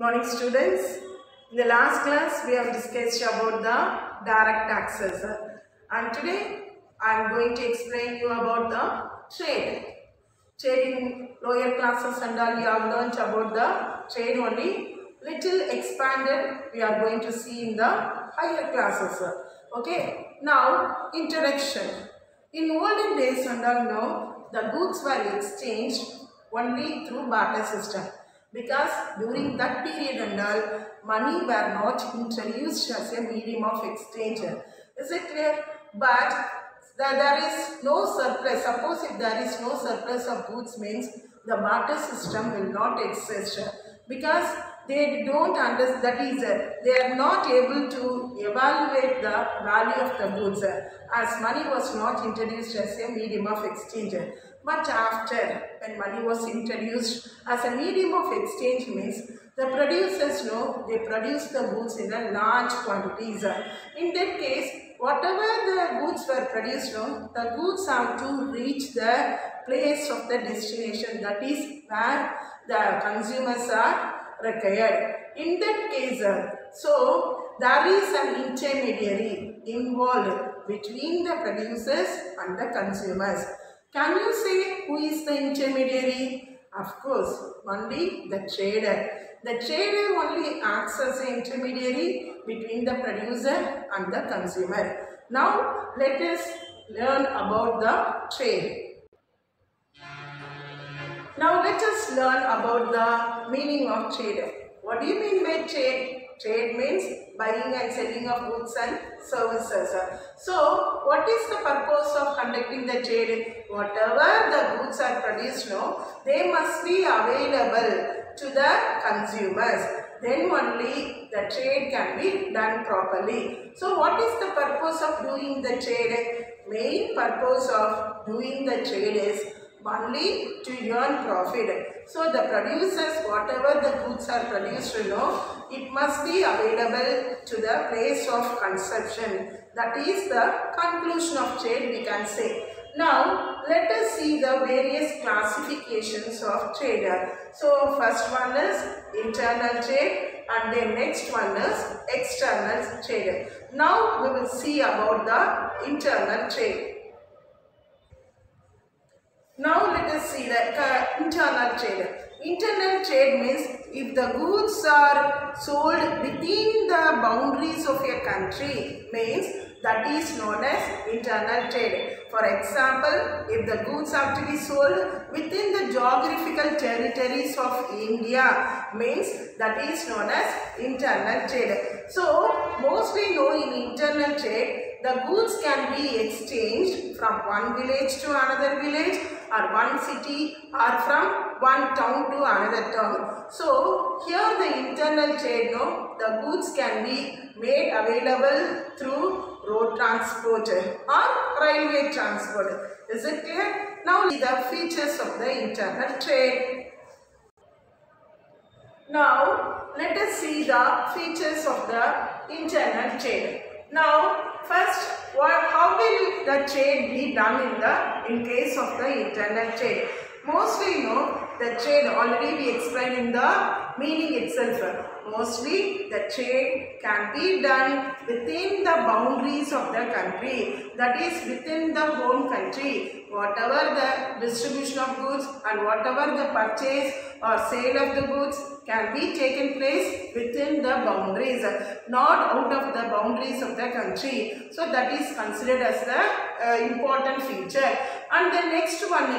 Morning students. In the last class we have discussed about the direct taxes and today I am going to explain you about the trade. Trade in lower classes and all you have learnt about the trade only. Little expanded we are going to see in the higher classes. Okay. Now introduction. In olden days and all now the goods were exchanged only through barter system. Because during that period and all, money were not introduced as a medium of exchange. Is it clear? But there is no surplus. Suppose if there is no surplus of goods means the barter system will not exist. Because they don't understand, that is, they are not able to evaluate the value of the goods as money was not introduced as a medium of exchange. But after, when money was introduced as a medium of exchange means the producers know they produce the goods in a large quantities. In that case, whatever the goods were produced, the goods have to reach the place of the destination, that is where the consumers are required. In that case, so there is an intermediary involved between the producers and the consumers. Can you say who is the intermediary? Of course, only the trader. The trader only acts as an intermediary between the producer and the consumer. Now, let us learn about the trade. Now, let us learn about the meaning of trade. What do you mean by trade? Trade means buying and selling of goods and services. So, what is the purpose of conducting the trade? Whatever the goods are produced now, they must be available to the consumers. Then only the trade can be done properly. So, what is the purpose of doing the trade? Main purpose of doing the trade is only to earn profit. So the producers, whatever the goods are produced, it must be available to the place of consumption. That is the conclusion of trade, we can say. Now let us see the various classifications of trade. So first one is internal trade and the next one is external trade. Now we will see about the internal trade. Now let us see the internal trade. Internal trade means if the goods are sold within the boundaries of a country, means that is known as internal trade. For example, if the goods have to be sold within the geographical territories of India, means that is known as internal trade. So, mostly in internal trade, the goods can be exchanged from one village to another village or one city or from one town to another town. So, here the internal trade, the goods can be made available through road transport or railway transport. Is it clear? Now, see the features of the internal trade. Now, let us see the features of the internal trade. Now, first, how will the trade be done in case of the internal trade? Mostly, the trade already we explained in the meaning itself. Mostly, the trade can be done within the boundaries of the country. That is within the home country. Whatever the distribution of goods and whatever the purchase or sale of the goods can be taken place within the boundaries, not out of the boundaries of the country. So that is considered as the important feature. And the next one,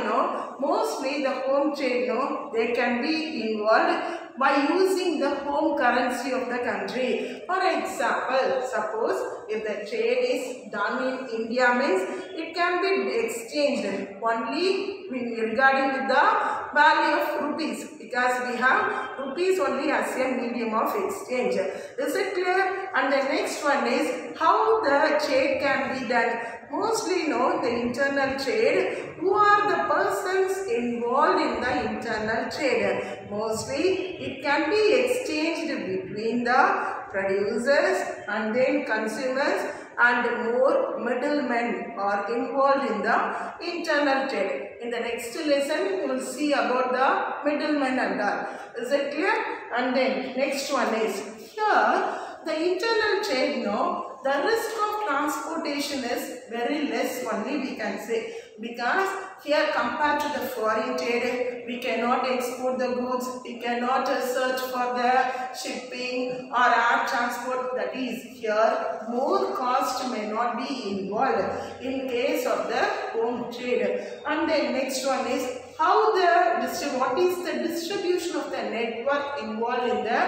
mostly the home trade, they can be involved by using the home currency of the country. For example, suppose if the trade is done in India means it can be exchanged only regarding with the value of rupees, because we have rupees only as a medium of exchange. Is it clear? And the next one is how the trade can be done. Mostly the internal trade, who are the persons involved in the internal trade. Mostly it can be exchanged between the producers and then consumers, and more middlemen are involved in the internal trade. In the next lesson, we will see about the middlemen and all. Is it clear? And then next one is here the internal trade, no, the risk of transportation is very less only we can say, because here compared to the foreign trade, we cannot export the goods, we cannot search for the shipping or air transport. That is, here more cost may not be involved in case of the home trade. And then next one is how what is the distribution of the network involved in the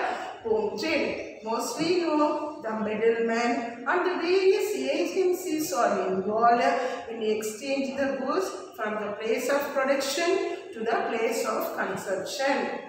home trade. Mostly, you know, the middlemen and the various agencies are involved in exchanging the goods from the place of production to the place of consumption.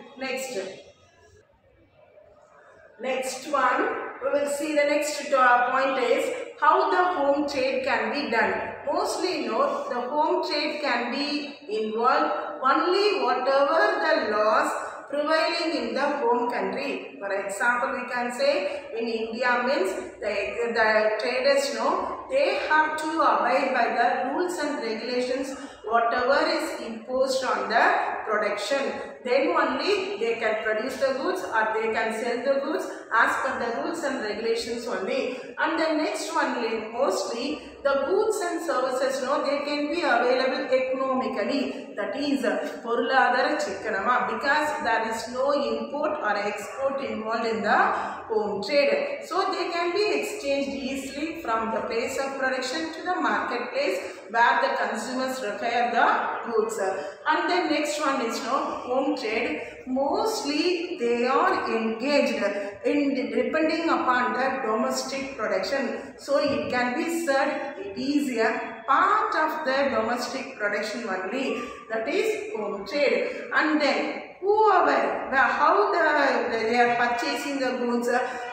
Next one, we will see the next point is how the home trade can be done. Mostly, no, the home trade can be involved only whatever the laws prevailing in the home country. For example, we can say in India means the traders know they have to abide by the rules and regulations whatever is imposed on the production. Then only they can produce the goods or they can sell the goods as per the rules and regulations only. And the next one is mostly the goods and services, no, they can be available economically. That is பொருளாதார சிக்கனமா, because there is no import or export involved in the home trade. So they can be exchanged easily from the place of production to the marketplace where the consumers require the goods. And the next one is no home trade. Mostly they are engaged in depending upon the domestic production. So it can be said it is a part of the domestic production only. That is home trade. And then how they are purchasing the goods,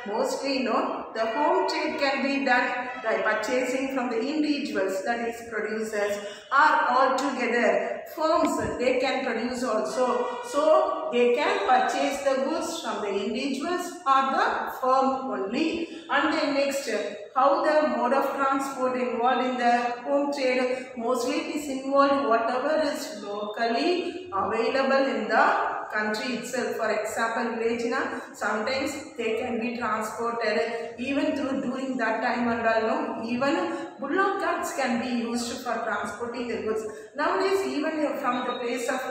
mostly no, the home trade can be done by purchasing from the individuals, that is producers, or all together firms they can produce also. So they can purchase the goods from the individuals or the firm only. And then next, how the mode of transport involved in the home trade, mostly it is involved whatever is locally available in the country itself. For example, village, sometimes they can be transported even during that time and all, even bullock carts can be used for transporting the goods. Nowadays, even from the place of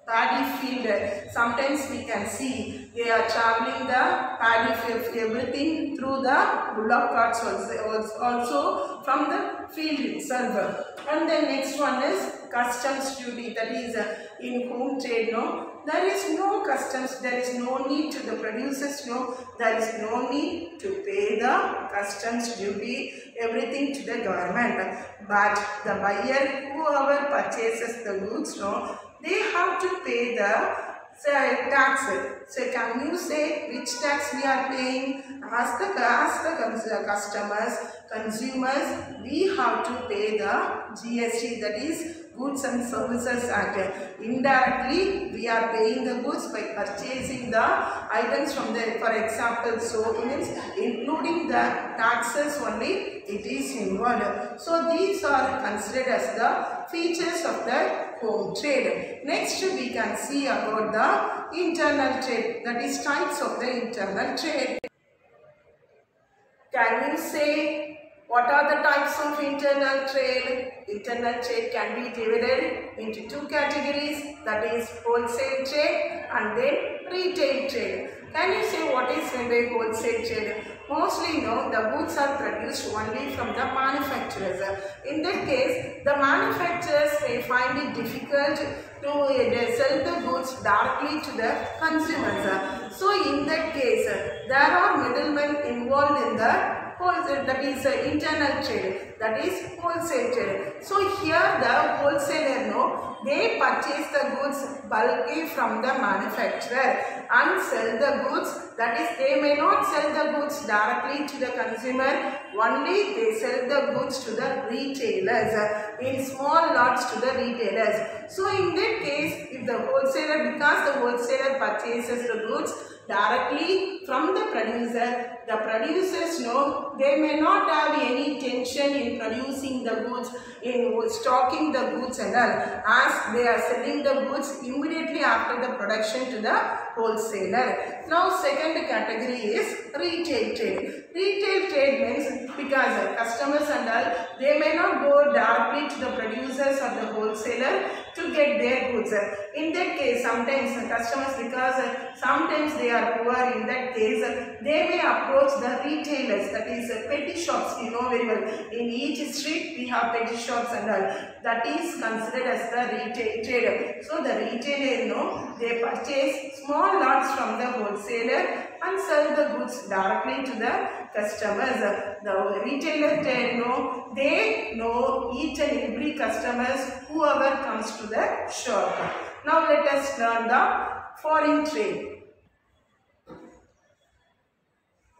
paddy field, sometimes we can see they are traveling the paddy field, everything through the bullock carts also from the field itself. And the next one is customs duty. That is in home trade, no, there is no customs, there is no need to the producers, no, there is no need to pay the customs duty, everything to the government. But the buyer, whoever purchases the goods, no, they have to pay the tax. So can you say which tax we are paying? As the customers, consumers, we have to pay the GST, that is Goods and Services Act. Indirectly, we are paying the goods by purchasing the items from the, for example, soap means including the taxes only it is involved. So these are considered as the features of the home trade. Next we can see about the internal trade, that is types of the internal trade. Can you say what are the types of internal trade? Internal trade can be divided into two categories, that is wholesale trade and then retail trade. Can you say what is meant by wholesale trade? Mostly, no, the goods are produced only from the manufacturers. In that case, the manufacturers may find it difficult to sell the goods directly to the consumers. So in that case, there are middlemen involved in the wholesale, that is internal trade, that is wholesale trade. So here the wholesaler, no, they purchase the goods bulky from the manufacturer and sell the goods, that is they may not sell the goods directly to the consumer, only they sell the goods to the retailers in small lots to the retailers. So in that case, if the wholesaler, because the wholesaler purchases the goods directly from the producer. The producers know they may not have any tension in producing the goods, in stocking the goods and all, as they are selling the goods immediately after the production to the wholesaler. Now second category is retail trade. Retail trade means because customers and all, they may not go directly to the producers or the wholesaler to get their goods. In that case, sometimes the customers, because sometimes they are poor, in that case they may approach the retailers, that is petty shops. You know very well, in each street we have petty shops and all. That is considered as the retail trader. So the retailer, you know, they purchase small lots from the wholesaler and sell the goods directly to the customers. The retailer they know each and every customers whoever comes to the shop. Now let us learn the foreign trade.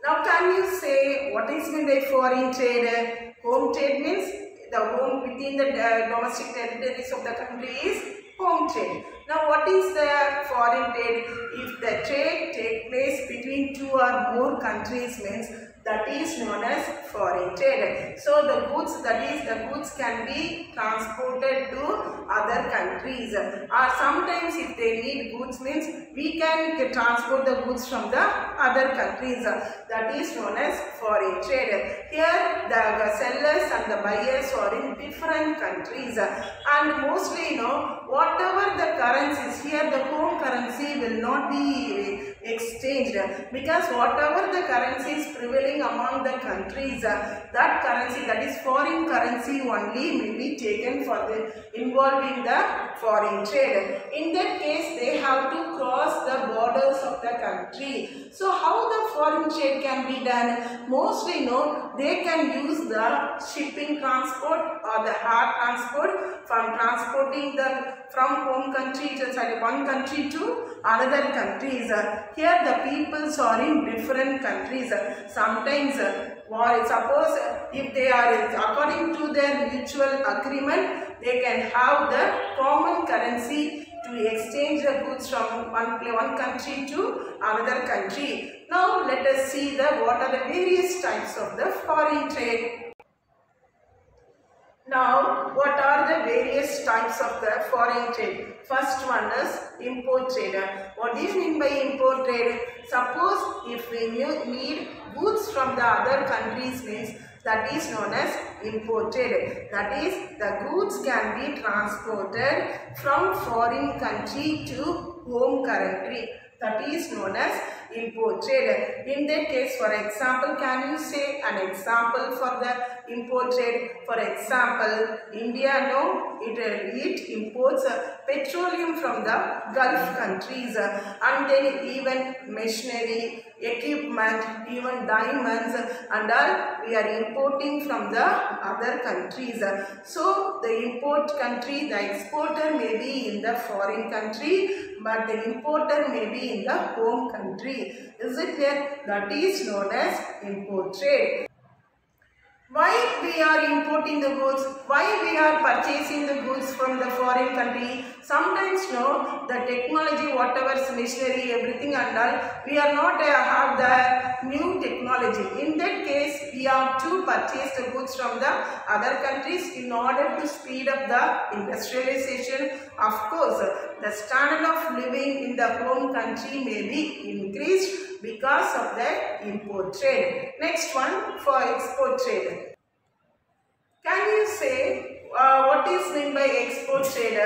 Now can you say what is meant by foreign trade? Home trade means the home within the domestic territories of the country is home trade. Now what is the foreign trade? If the trade takes place between two or more countries means that is known as foreign trade. So the goods, that is the goods can be transported to other countries, or sometimes if they need goods means we can transport the goods from the other countries. That is known as foreign trade. Here the sellers and the buyers are in different countries, and mostly whatever the currencies, here the home currency will not be exchanged, because whatever the currency is prevailing among the countries, that currency, that is foreign currency only, may be taken for the involving the foreign trade. In that case they have to cross the borders of the country. So how the foreign trade can be done? Mostly they can use the shipping transport or the air transport from transporting from home country to one country to another countries. Here the peoples are in different countries. Sometimes suppose if they are according to their mutual agreement, they can have the common currency to exchange the goods from one country to another country. Now let us see what are the various types of the foreign trade. Now, what are the various types of the foreign trade? First one is import trade. What do you mean by import trade? Suppose if we need goods from the other countries means that is known as import trade. That is, the goods can be transported from foreign country to home country. That is known as import trade. In that case, for example, can you say an example for the import trade? For example, India it imports petroleum from the Gulf countries, and then even machinery, equipment, even diamonds and all we are importing from the other countries. So the import country, the exporter may be in the foreign country, but the importer may be in the home country. Is it clear? That is known as import trade. Why we are importing the goods? Why we are purchasing the goods from the foreign country? Sometimes the technology, whatever machinery, everything and all, we are not have the new technology. In that case, we have to purchase the goods from the other countries in order to speed up the industrialization. Of course, the standard of living in the home country may be increased because of the import trade. Next one, for export trade. Can you say what is meant by export trade?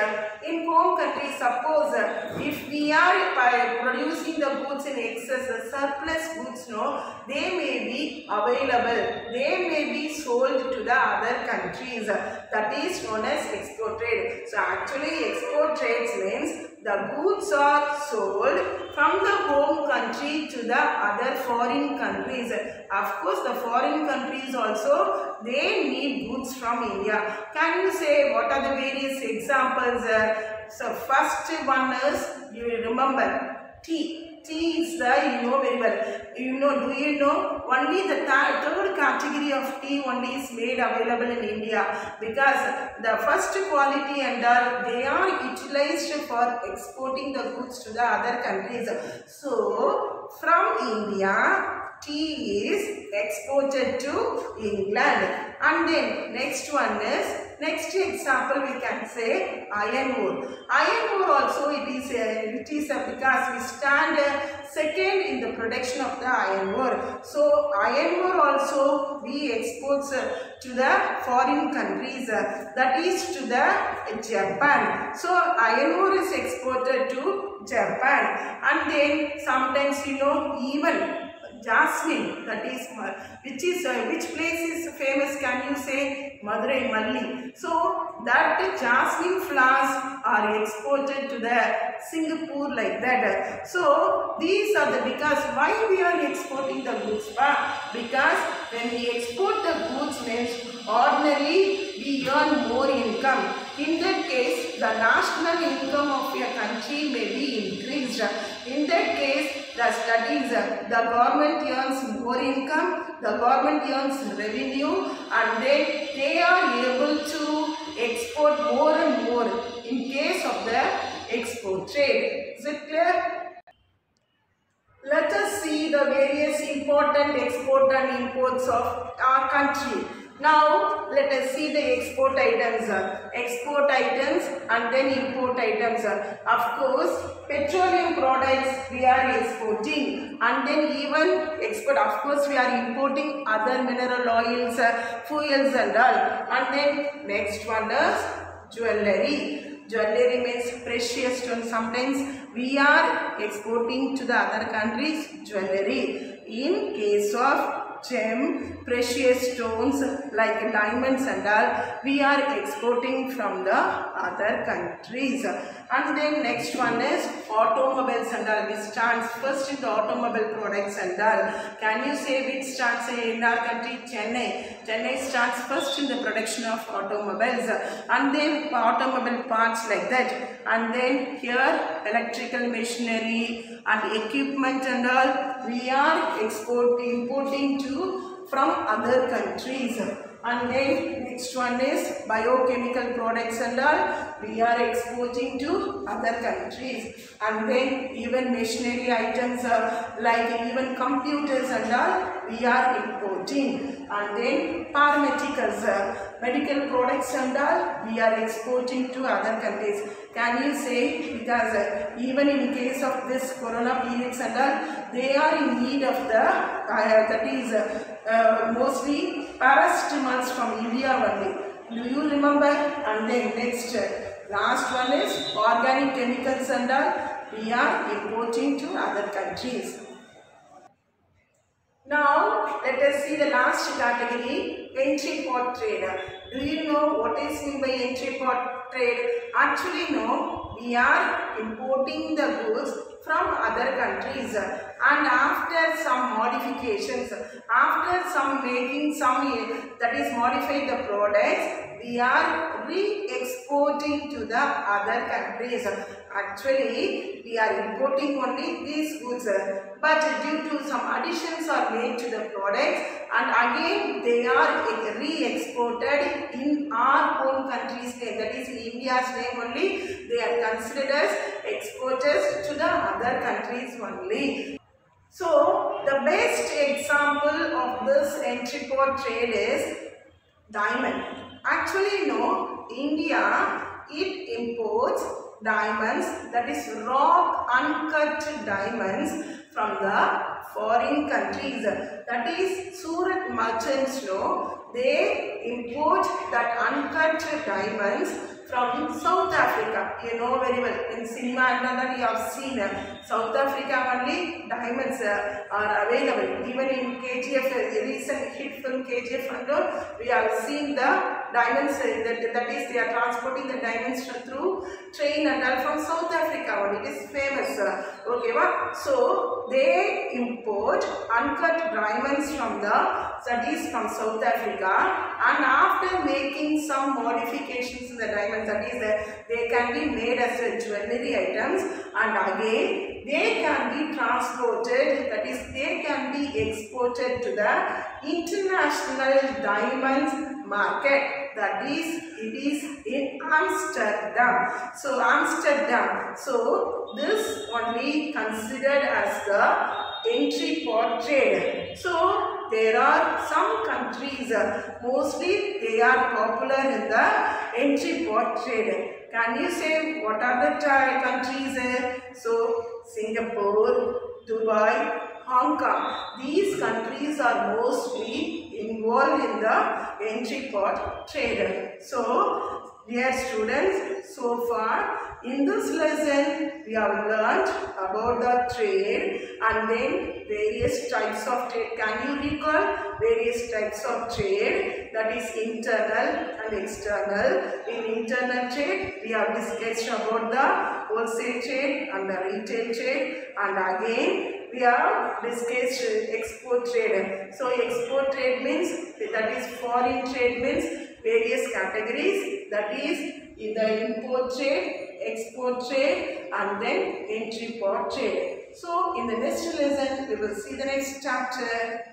In home country, suppose if we are producing the goods in excess, the surplus goods, they may be available, they may be sold to the other countries. That is known as export trade. So actually export trades means the goods are sold from the home country to the other foreign countries. Of course, the foreign countries also, they need goods from India. Can you say what are the various examples? So first one is, you remember, tea. Tea is the, very well, do you know only the third category of tea only is made available in India, because the first quality and they are utilized for exporting the goods to the other countries. So from India, tea is exported to England. And then next one is, next example we can say iron ore. Iron ore also it is because we stand second in the production of the iron ore. So iron ore also we export to the foreign countries, that is to the Japan. So iron ore is exported to Japan. And then sometimes even jasmine, that is which place is famous, can you say? Madurai Malli. So that jasmine flowers are exported to the Singapore, like that. So these are the, because why we are exporting the goods? Because when we export the goods means ordinarily we earn more income. In that case, the national income of your country may be increased. In that case, that is the government earns more income, the government earns revenue, and then they are able to export more and more in case of the export trade. Is it clear? Let us see the various important export and imports of our country. Now let us see the export items and then import items. Of course, petroleum products we are exporting, and then even export, of course, we are importing other mineral oils, fuels and all. And then next one is jewellery. Jewellery means precious stones. Sometimes we are exporting to the other countries jewellery. In case of gem, precious stones like diamonds and all, we are exporting from the other countries. And then next one is automobiles and all, which stands first in the automobile products and all. Can you say which stands in our country? Chennai. Chennai stands first in the production of automobiles, and then automobile parts, like that. And then here electrical machinery and equipment and all, we are importing from other countries. And then next one is biochemical products and all, we are exporting to other countries. And then even machinery items like even computers and all, we are importing. And then pharmaceuticals, medical products and all, we are exporting to other countries. Can you say, because even in case of this corona periods and all, they are in need of the that is mostly paracetamols from India only. Do you remember? And then next, last one is organic chemicals and all, we are importing to other countries. Now let us see the last category, entry port trade. Do you know what is meant by entry port trade? Actually no, we are importing the goods from other countries, and after some modifications, after some making some, that is modify the products, we are re-exporting to the other countries. Actually we are importing only these goods, but due to some additions are made to the products, and again they are re-exported in our own country's name, that is in India's name only, they are considered as exporters to the other countries only. So the best example of this entry port trade is diamond. Actually no, India, it imports diamonds, that is raw uncut diamonds from the foreign countries. That is Surat merchants, they import that uncut diamonds from South Africa. You know very well, in cinema and you have seen South Africa only diamonds are available. Even in KGF, recent hit film KGF and all, we have seen the diamonds, that is they are transporting the diamonds through train and all from South Africa only. It is famous. Okay, so they import uncut diamonds from that is from South Africa, and after making some modifications in the diamonds, that is they can be made as jewellery items, and again they can be transported, that is they can be exported to the international diamonds market. That is, it is in Amsterdam. So Amsterdam. So this only considered as the entry port trade. So there are some countries, mostly they are popular in the entry port trade. Can you say what are the countries? So Singapore, Dubai, Hong Kong. These countries are mostly involved in the entry port trade. So dear students, so far in this lesson we have learnt about the trade and then various types of trade. Can you recall various types of trade? That is internal and external. In internal trade we have discussed about the wholesale trade and the retail trade, and again we have discussed export trade. So export trade means, that is foreign trade means various categories, that is in the import trade, export trade and then entry port trade. So in the next lesson we will see the next chapter.